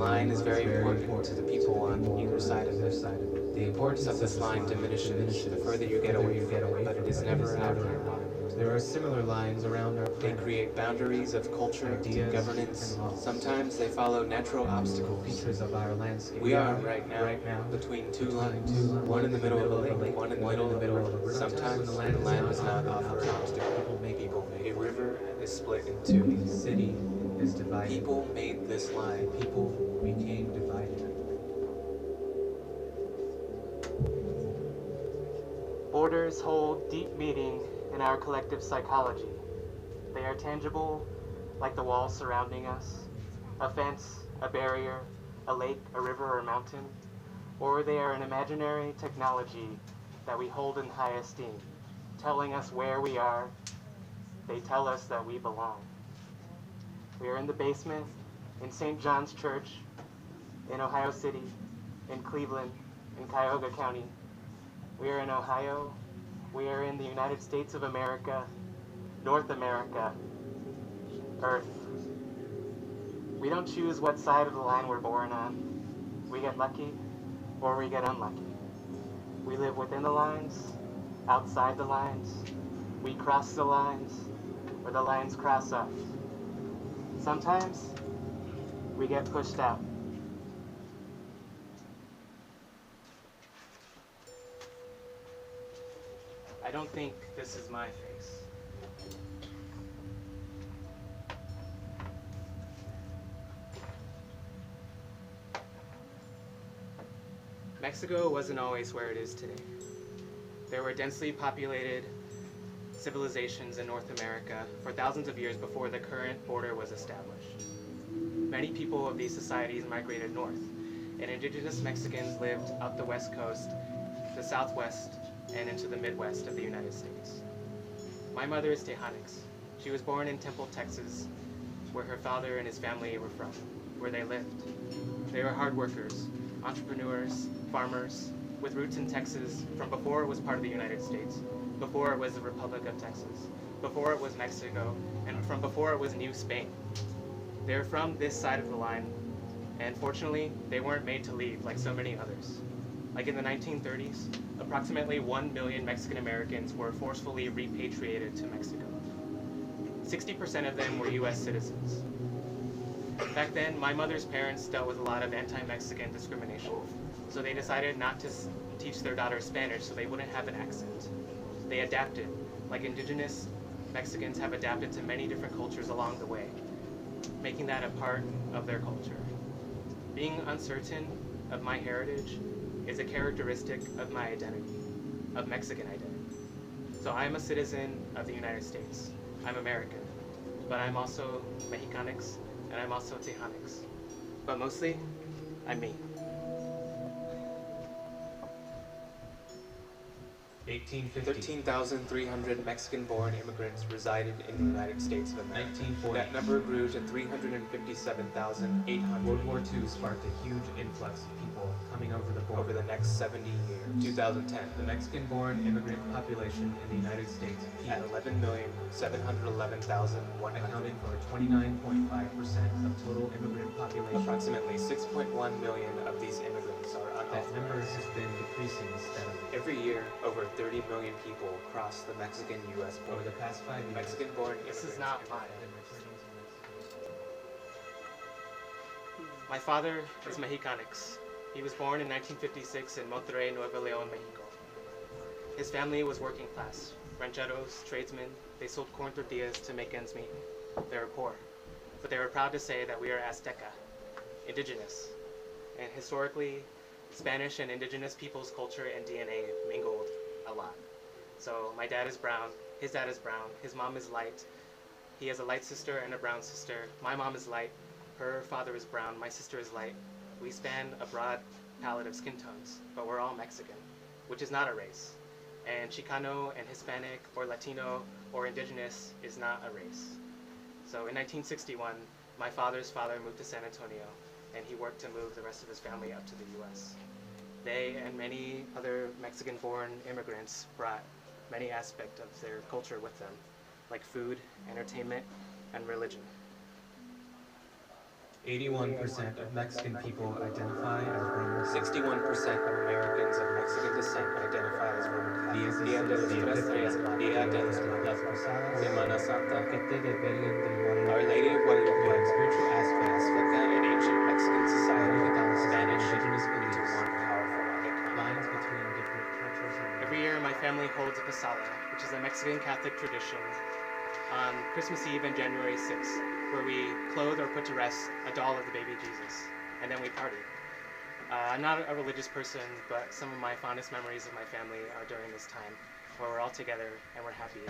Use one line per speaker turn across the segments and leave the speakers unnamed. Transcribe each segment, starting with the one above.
line is very important to the people on either side of it. The importance of this line diminishes the further you get away from it, but it is never out of your mind.
There are similar lines around our
They
planet.
create boundaries of culture,
Ideas,
governance.
and laws.
Sometimes they follow natural obstacles.
Features of our landscape.
We are right now between two lines, one in the middle of a lake, one in the middle of a river. Sometimes when the land does not offer an obstacle, people make a river is split in two.
A city is divided.
People made this line.
People became divided.
Borders hold deep meaning in our collective psychology. They are tangible, like the walls surrounding us, a fence, a barrier, a lake, a river, or mountain, or they are an imaginary technology that we hold in high esteem, telling us where we are. They tell us that we belong. We are in the basement, in St. John's Church, in Ohio City, in Cleveland, in Cuyahoga County. We are in Ohio. We are in the United States of America, North America, Earth. We don't choose what side of the line we're born on. We get lucky or we get unlucky. We live within the lines, outside the lines. We cross the lines, or the lines cross us. Sometimes we get pushed out. I don't think this is my face. Mexico wasn't always where it is today. There were densely populated civilizations in North America for thousands of years before the current border was established. Many people of these societies migrated north, and indigenous Mexicans lived up the west coast, the southwest, and into the Midwest of the United States. My mother is Tejanix. She was born in Temple, Texas, where her father and his family were from, where they lived. They were hard workers, entrepreneurs, farmers, with roots in Texas from before it was part of the United States, before it was the Republic of Texas, before it was Mexico, and from before it was New Spain. They're from this side of the line, and fortunately, they weren't made to leave like so many others. Like in the 1930s, approximately 1 million Mexican Americans were forcefully repatriated to Mexico. 60% of them were US citizens. Back then, my mother's parents dealt with a lot of anti-Mexican discrimination, so they decided not to teach their daughters Spanish so they wouldn't have an accent. They adapted, like indigenous Mexicans have adapted to many different cultures along the way, making that a part of their culture. Being uncertain of my heritage is a characteristic of my identity, of Mexican identity. So I'm a citizen of the United States. I'm American, but I'm also Mexicanix, and I'm also Tejanix. But mostly, I'm me.
1850.
13,300 Mexican-born immigrants resided in the United States of America.
1940.
That number grew to 357,800
World War II sparked a huge influx of people coming over the border.
over the next 70 years. 2010,
The Mexican-born immigrant population in the United States
at
peaked,
11,711,100,
accounting for 29.5% of total immigrant population.
approximately 6.1 million of these immigrants are
That number
unauthorized.
has been decreasing steadily.
Every year, over 30 million people cross the Mexican-U.S.
Over
border.
the past 5 years,
Mexican-born
This is
immigrants
not mine.
immigrated.
My father is Mexicanix. He was born in 1956 in Monterrey, Nuevo León, Mexico. His family was working class, rancheros, tradesmen. They sold corn tortillas to make ends meet. They were poor, but they were proud to say that we are Azteca, indigenous. And historically, Spanish and indigenous people's culture and DNA mingled a lot. So my dad is brown, his dad is brown, his mom is light. He has a light sister and a brown sister. My mom is light, her father is brown, my sister is light. We span a broad palette of skin tones, but we're all Mexican, which is not a race. And Chicano and Hispanic or Latino or indigenous is not a race. So in 1961, my father's father moved to San Antonio, and he worked to move the rest of his family up to the US. They and many other Mexican-born immigrants brought many aspects of their culture with them, like food, entertainment, and religion.
81% of Mexican people identify as Roman.
61% of Americans of Mexican descent identify as Roman Catholic.
Día de los Tres,
Día de los
Las Posadas,
Semana Santa,
Paquete de Virgen de Guadalupe.
Our Lady of Guadalupe,
Spiritual aspects,
Azteca and ancient Mexican society,
Catholicism,
Spanish,
indigenous
into
beliefs,
one powerful undercurrent.
lines between different cultures and
Every year, my family holds a posada, which is a Mexican Catholic tradition, on Christmas Eve and January 6th, where we clothe or put to rest a doll of the baby Jesus, and then we party. I'm not a religious person, but some of my fondest memories of my family are during this time, where we're all together and we're happy.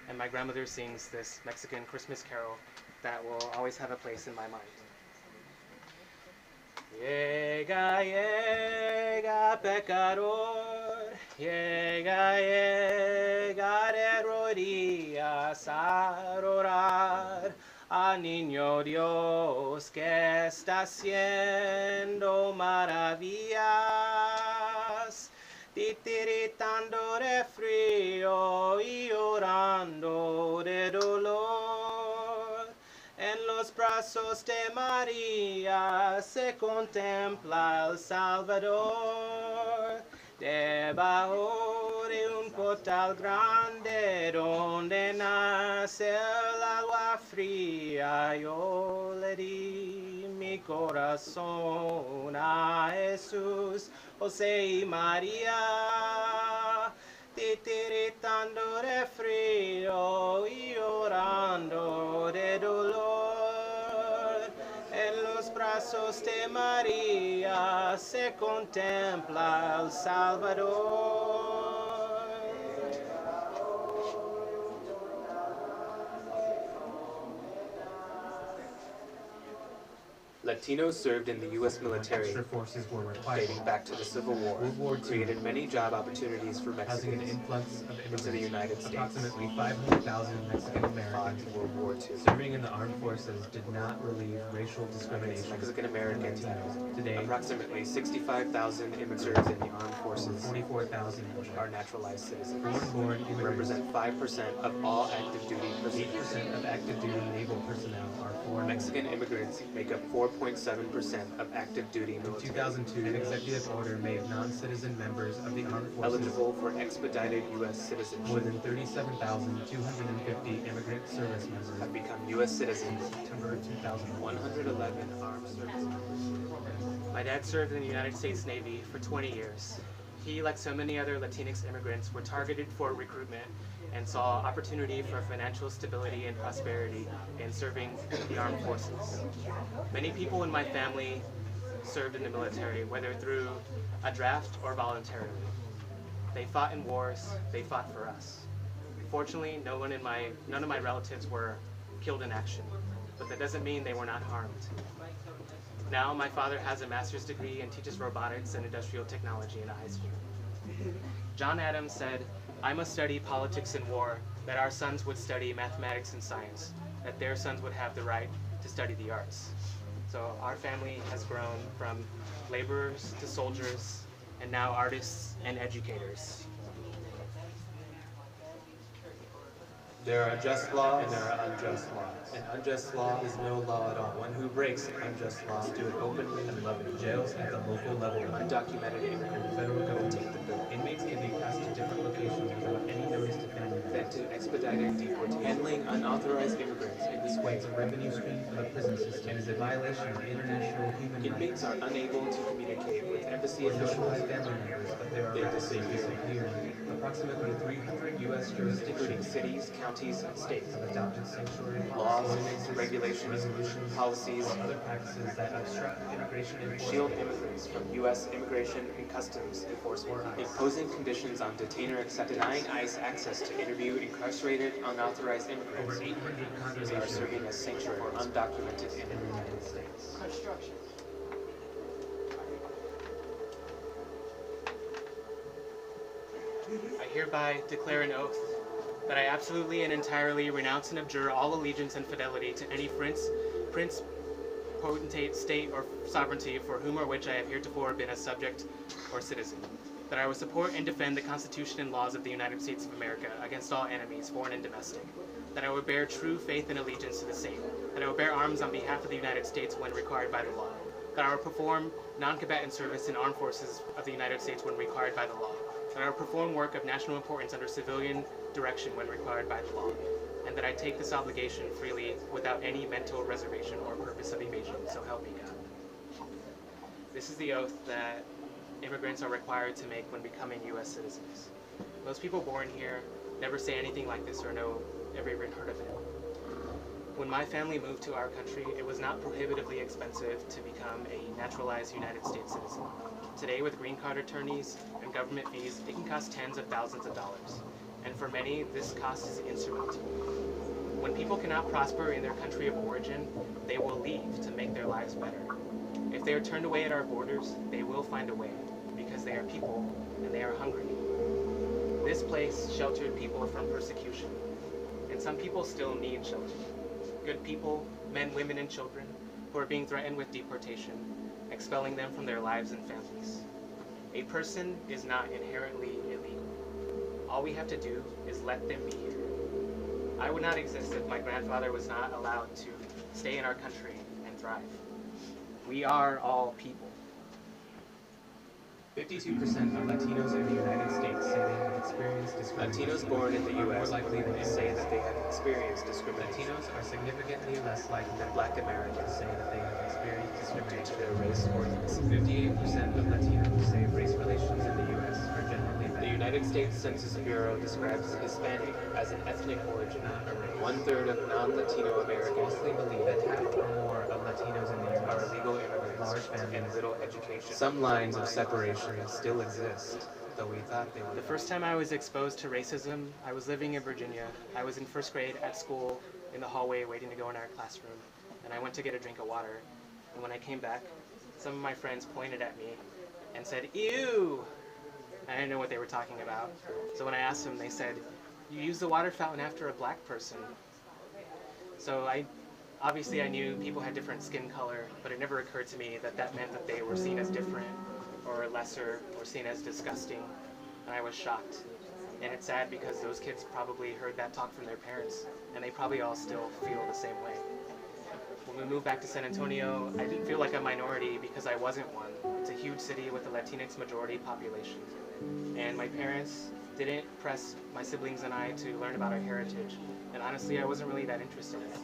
And my grandmother sings this Mexican Christmas carol that will always have a place in my mind. Llega, llega, pecador, llega, llega de rodillas a orar al niño Dios que está haciendo maravillas, titiritando de frío y llorando de dolor. En los brazos de María se contempla el Salvador, debajo de un portal grande donde nace el agua fría. Yo le di mi corazón a Jesús, José y María, titiritando de frío y llorando de dolor. En los brazos de María se contempla el Salvador.
Latinos served in the U.S. military
extra forces were required.
dating back to the Civil War,
World War II
created many job opportunities for
housing an
Mexicans
influx of
into the
immigrants.
United States.
Approximately 500,000 Mexican
Fought
Americans
in World War II.
serving in the armed forces did not relieve racial
Against
discrimination.
Mexican Americans,
Today,
approximately 65,000 immigrants in the armed forces
44,000
are naturalized citizens,
foreign-born immigrants.
represent 5% of all active duty personnel.
8% of active duty naval personnel are foreign.
Mexican immigrants make up 4.7% of active duty
In
military,
2002, an executive order made non-citizen members of the armed forces
eligible for expedited U.S.
more
citizenship,
than 37,250 immigrant service members
have become U.S. citizens.
September 2001.
111 armed servicemen.
My dad served in the United States Navy for 20 years. He, like so many other Latinx immigrants, were targeted for recruitment and saw opportunity for financial stability and prosperity in serving the armed forces. Many people in my family served in the military, whether through a draft or voluntarily. They fought in wars, they fought for us. Fortunately, none of my relatives were killed in action, but that doesn't mean they were not harmed. Now, my father has a master's degree and teaches robotics and industrial technology in a high school. John Adams said, "I must study politics and war, that our sons would study mathematics and science, that their sons would have the right to study the arts." So our family has grown from laborers to soldiers, and now artists and educators.
There are just laws and there are unjust laws. An unjust law is no law at all. One who breaks an unjust law
Do it openly and lovingly. Jails at the local level.
undocumented immigrant
Federal
will
government.
take the bill.
Inmates can be passed to different locations without any notice to family
Then
members.
to expedited deportation. Handling unauthorized immigrants in this way,
It's a revenue stream for the prison system and is a violation of international human rights.
inmates are unable to communicate with embassy
Or notify
officials.
family members, but they are
They
rapidly
disappear.
disappearing. Approximately 300 U.S.
Including
jurisdictions
cities, counties, and states.
have adopted sanctuary
Laws,
ordinances,
regulations,
resolutions,
policies,
or other practices that obstruct immigration
shield
enforcement.
immigrants from U.S. immigration and customs enforcement, imposing conditions on detainer acceptance, denying ICE access to interview incarcerated unauthorized immigrants
Over 800
who are
congregations
serving as sanctuary for undocumented
in the
immigrants.
United States.
I hereby declare an oath that I absolutely and entirely renounce and abjure all allegiance and fidelity to any prince, potentate, state, or sovereignty for whom or which I have heretofore been a subject or citizen. That I will support and defend the Constitution and laws of the United States of America against all enemies, foreign and domestic. That I will bear true faith and allegiance to the same. that I will bear arms on behalf of the United States when required by the law, that I will perform non-combatant service in armed forces of the United States when required by the law, that I will perform work of national importance under civilian direction when required by the law, and that I take this obligation freely without any mental reservation or purpose of evasion, so help me God. This is the oath that immigrants are required to make when becoming U.S. citizens. Most people born here never say anything like this or ever even heard of it. When my family moved to our country, it was not prohibitively expensive to become a naturalized United States citizen. Today, with green card attorneys and government fees, it can cost tens of thousands of dollars. And for many, this cost is insurmountable. When people cannot prosper in their country of origin, they will leave to make their lives better. If they are turned away at our borders, they will find a way, because they are people and they are hungry. This place sheltered people from persecution, and some people still need shelter. Good people, men, women, and children, who are being threatened with deportation, expelling them from their lives and families. A person is not inherently illegal. All we have to do is let them be here. I would not exist if my grandfather was not allowed to stay in our country and thrive. We are all people.
52% of Latinos in the United States say they have experienced discrimination.
Latinos born in the U.S.
More likely than
say
immigrants.
that they have experienced discrimination
Latinos are significantly less likely
than Black Americans
say that they have experienced
due
discrimination.
to their race or ethnicity.
58% of Latinos say race relations in the U.S. are generally
The
bad.
United States Census Bureau describes Hispanic as an ethnic origin. 1/3 of non-Latino Americans
Falsely believe that half or more of Latinos in the U.S.
are illegal immigrants
large families,
and little education. Some lines of separation still exist, though we thought they were.
The first time I was exposed to racism, I was living in Virginia. I was in first grade at school in the hallway waiting to go in our classroom, and I went to get a drink of water. And when I came back, some of my friends pointed at me and said, "Ew!" I didn't know what they were talking about. So when I asked them, they said, "You use the water fountain after a black person." So obviously I knew people had different skin color, but it never occurred to me that that meant that they were seen as different or lesser or seen as disgusting, and I was shocked. And it's sad because those kids probably heard that talk from their parents, and they probably all still feel the same way. When we moved back to San Antonio, I didn't feel like a minority because I wasn't one. It's a huge city with a Latinx majority population, and my parents didn't press my siblings and I to learn about our heritage, and honestly I wasn't really that interested in it.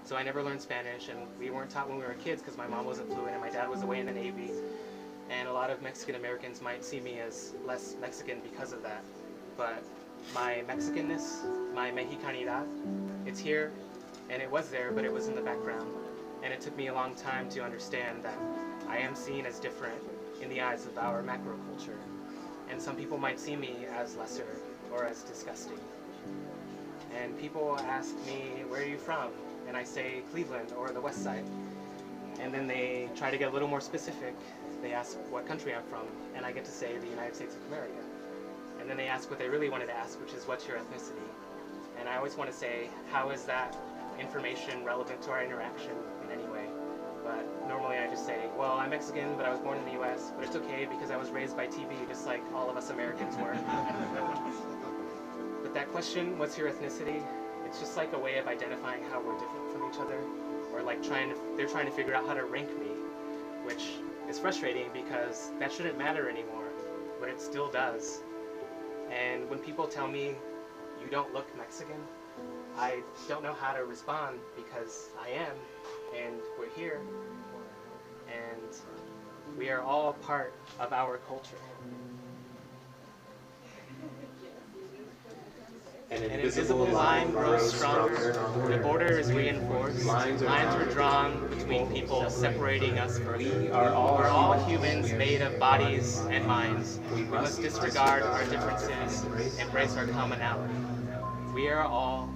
So I never learned Spanish, and we weren't taught when we were kids because my mom wasn't fluent and my dad was away in the Navy. And a lot of Mexican Americans might see me as less Mexican because of that. But my Mexicanness, my Mexicanidad, it's here, and it was there, but it was in the background. And it took me a long time to understand that I am seen as different in the eyes of our macro culture. And some people might see me as lesser or as disgusting. And people ask me, "Where are you from?" And I say Cleveland or the West Side. And then they try to get a little more specific. They ask what country I'm from, and I get to say the United States of America. And then they ask what they really wanted to ask, which is what's your ethnicity? And I always want to say, how is that information relevant to our interaction in any way? But normally I just say, well, I'm Mexican, but I was born in the US, but it's okay because I was raised by TV just like all of us Americans were. But that question, what's your ethnicity? It's just like a way of identifying how we're different from each other, or like they're trying to figure out how to rank me, which is frustrating because that shouldn't matter anymore, but it still does. And when people tell me, "You don't look Mexican," I don't know how to respond because I am, and we're here, and we are all part of our culture.
An
An invisible line grows stronger, the border is reinforced, lines are drawn between people, separating us further.
We are all
We're all humans made of bodies and minds. We must disregard our differences, embrace our commonality. We are all